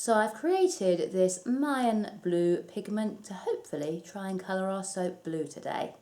So I've created this Mayan blue pigment to hopefully try and colour our soap blue today.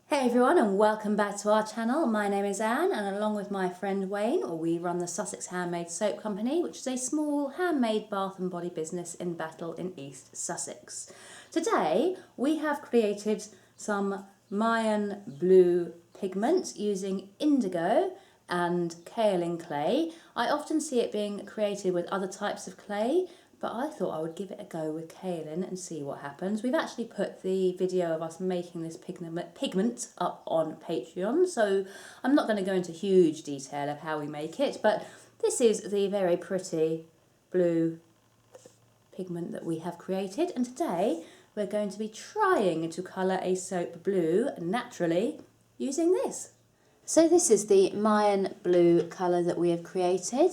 Hey everyone, and welcome back to our channel. My name is Anne, and along with my friend Wayne, we run the Sussex Handmade Soap Company, which is a small handmade bath and body business in Battle in East Sussex. Today we have created some Mayan blue pigment using indigo and kaolin clay. I often see it being created with other types of clay, but I thought I would give it a go with kaolin and see what happens. We've actually put the video of us making this pigment up on Patreon, so I'm not going to go into huge detail of how we make it, but this is the very pretty blue pigment that we have created, and today we're going to be trying to colour a soap blue naturally using this. So this is the Mayan blue colour that we have created.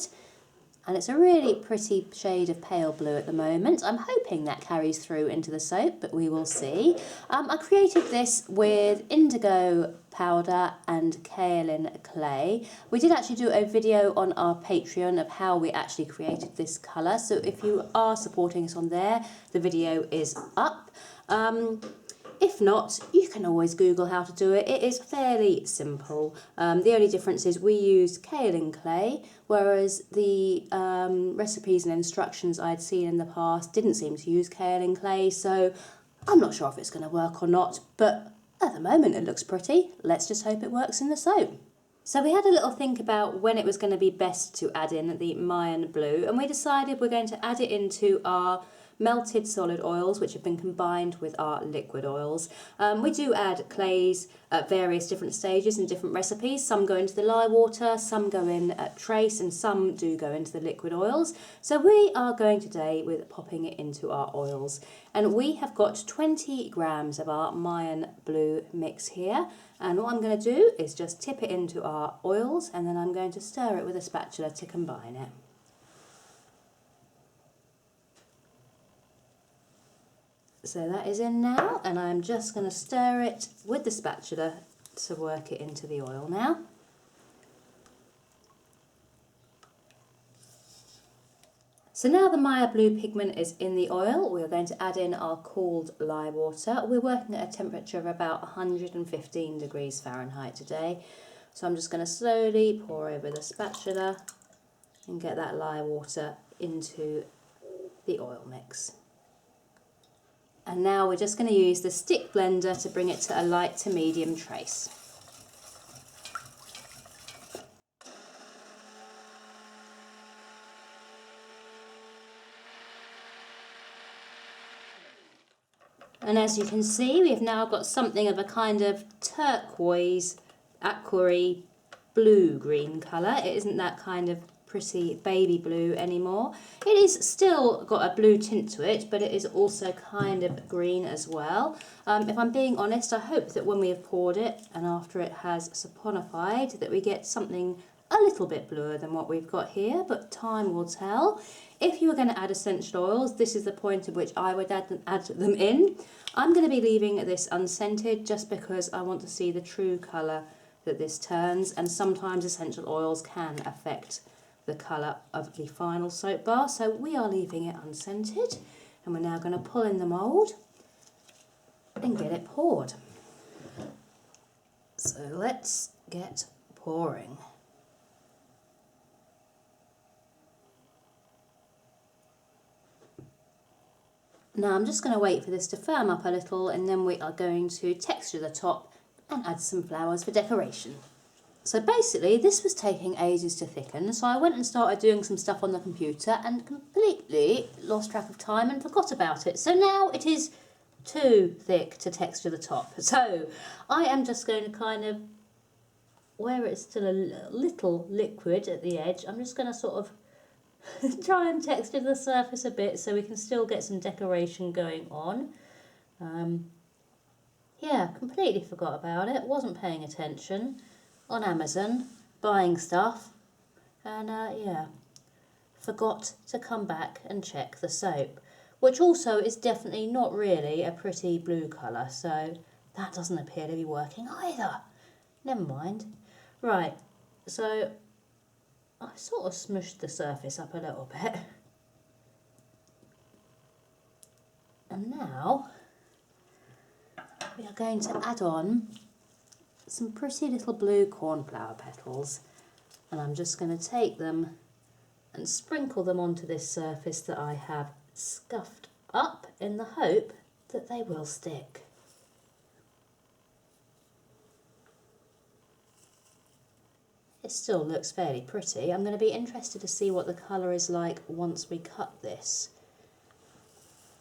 And it's a really pretty shade of pale blue at the moment. I'm hoping that carries through into the soap, but we will see. I created this with indigo powder and kaolin clay. We did actually do a video on our Patreon of how we actually created this colour. So if you are supporting us on there, the video is up. If not, you can always Google how to do it. It is fairly simple. The only difference is we use kaolin clay, whereas the recipes and instructions I'd seen in the past didn't seem to use kaolin clay, so I'm not sure if it's going to work or not, but at the moment it looks pretty. Let's just hope it works in the soap. So we had a little think about when it was going to be best to add in the Mayan blue, and we decided we're going to add it into our melted solid oils, which have been combined with our liquid oils. We do add clays at various different stages in different recipes. Some go into the lye water, some go in at trace, and some do go into the liquid oils. So we are going today with popping it into our oils. And we have got 20 grams of our Mayan blue mix here. And what I'm going to do is just tip it into our oils, and then I'm going to stir it with a spatula to combine it. So that is in now, and I'm just going to stir it with the spatula to work it into the oil now. So now the Maya blue pigment is in the oil, we're going to add in our cooled lye water. We're working at a temperature of about 115 degrees Fahrenheit today. So I'm just going to slowly pour over the spatula and get that lye water into the oil mix. And now we're just going to use the stick blender to bring it to a light to medium trace. And as you can see, we've now got something of a kind of turquoise, aquary, blue-green colour. It isn't that kind of pretty baby blue anymore. It is still got a blue tint to it, but it is also kind of green as well. If I'm being honest, I hope that when we have poured it and after it has saponified that we get something a little bit bluer than what we've got here, but time will tell. If you were going to add essential oils, this is the point at which I would add them in. I'm going to be leaving this unscented just because I want to see the true colour that this turns, and sometimes essential oils can affect the colour of the final soap bar, so we are leaving it unscented, and we're now going to pull in the mould and get it poured. So let's get pouring. Now I'm just going to wait for this to firm up a little, and then we are going to texture the top and add some flowers for decoration. So basically this was taking ages to thicken, so I went and started doing some stuff on the computer and completely lost track of time and forgot about it. So now it is too thick to texture the top. So I am just going to kind of, where it's still a little liquid at the edge, I'm just going to sort of try and texture the surface a bit so we can still get some decoration going on. Yeah, completely forgot about it, wasn't paying attention. On Amazon, buying stuff, and yeah, forgot to come back and check the soap, which also is definitely not really a pretty blue colour, so that doesn't appear to be working either. Never mind. Right, so I sort of smushed the surface up a little bit. And now we are going to add on some pretty little blue cornflower petals, and I'm just going to take them and sprinkle them onto this surface that I have scuffed up in the hope that they will stick. It still looks fairly pretty. I'm going to be interested to see what the colour is like once we cut this.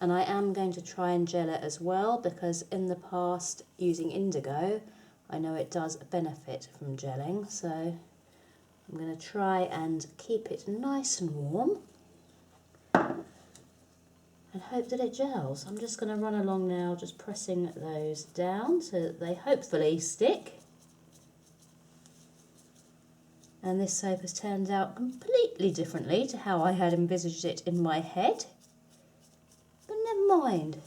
And I am going to try and gel it as well, because in the past, using indigo, I know it does benefit from gelling, so I'm going to try and keep it nice and warm and hope that it gels. I'm just going to run along now, just pressing those down so that they hopefully stick. And this soap has turned out completely differently to how I had envisaged it in my head. But never mind.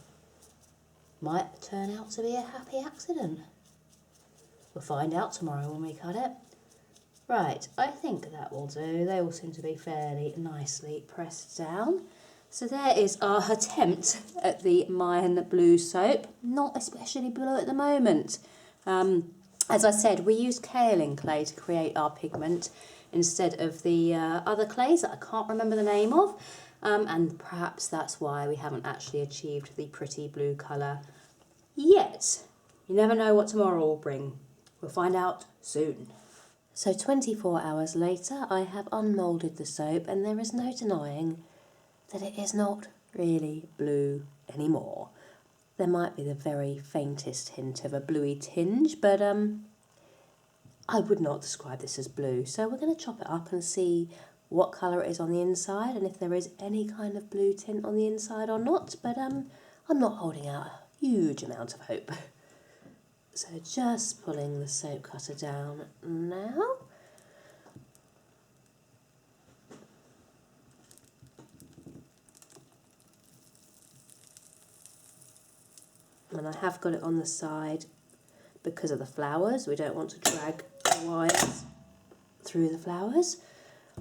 Might turn out to be a happy accident. We'll find out tomorrow when we cut it. Right, I think that will do. They all seem to be fairly nicely pressed down. So there is our attempt at the Mayan blue soap. Not especially blue at the moment. As I said, we used kaolin clay to create our pigment instead of the other clays that I can't remember the name of. And perhaps that's why we haven't actually achieved the pretty blue colour yet. You never know what tomorrow will bring. We'll find out soon. So 24 hours later, I have unmoulded the soap, and there is no denying that it is not really blue anymore. There might be the very faintest hint of a bluey tinge, but I would not describe this as blue. So we're going to chop it up and see what colour it is on the inside, and if there is any kind of blue tint on the inside or not. But I'm not holding out a huge amount of hope. So just pulling the soap cutter down now. And I have got it on the side because of the flowers. We don't want to drag the wires through the flowers.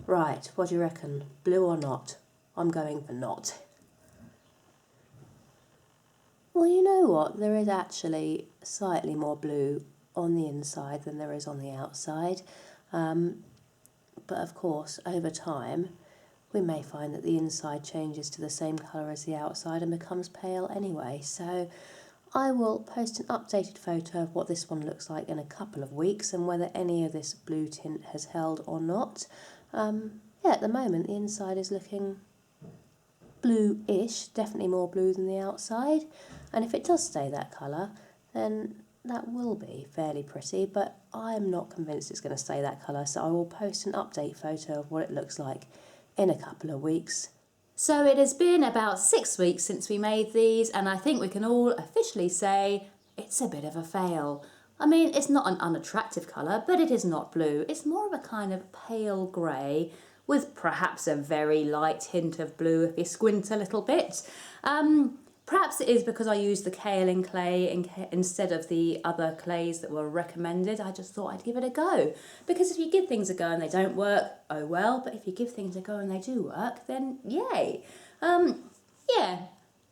Right, what do you reckon? Blue or not? I'm going for not. Well, you know what? There is actually slightly more blue on the inside than there is on the outside. But of course, over time, we may find that the inside changes to the same colour as the outside and becomes pale anyway. So I will post an updated photo of what this one looks like in a couple of weeks and whether any of this blue tint has held or not. Yeah, at the moment the inside is looking blue-ish, definitely more blue than the outside. And if it does stay that colour, then that will be fairly pretty, but I'm not convinced it's going to stay that colour, so I will post an update photo of what it looks like in a couple of weeks. So it has been about 6 weeks since we made these, and I think we can all officially say it's a bit of a fail. I mean, it's not an unattractive colour, but it is not blue. It's more of a kind of pale grey with perhaps a very light hint of blue if you squint a little bit. Perhaps it is because I used the kaolin clay instead of the other clays that were recommended. I just thought I'd give it a go. Because if you give things a go and they don't work, oh well. But if you give things a go and they do work, then yay. Yeah,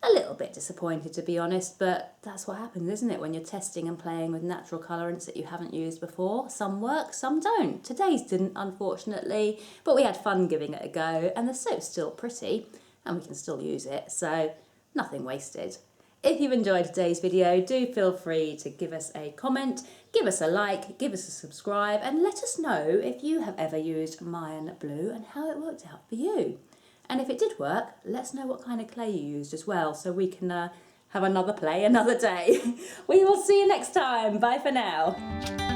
a little bit disappointed to be honest, but that's what happens, isn't it, when you're testing and playing with natural colourants that you haven't used before. Some work, some don't. Today's didn't, unfortunately, but we had fun giving it a go, and the soap's still pretty, and we can still use it, so nothing wasted. If you've enjoyed today's video, do feel free to give us a comment, give us a like, give us a subscribe, and let us know if you have ever used Mayan Blue and how it worked out for you. And if it did work, let us know what kind of clay you used as well, so we can have another play another day. We will see you next time. Bye for now.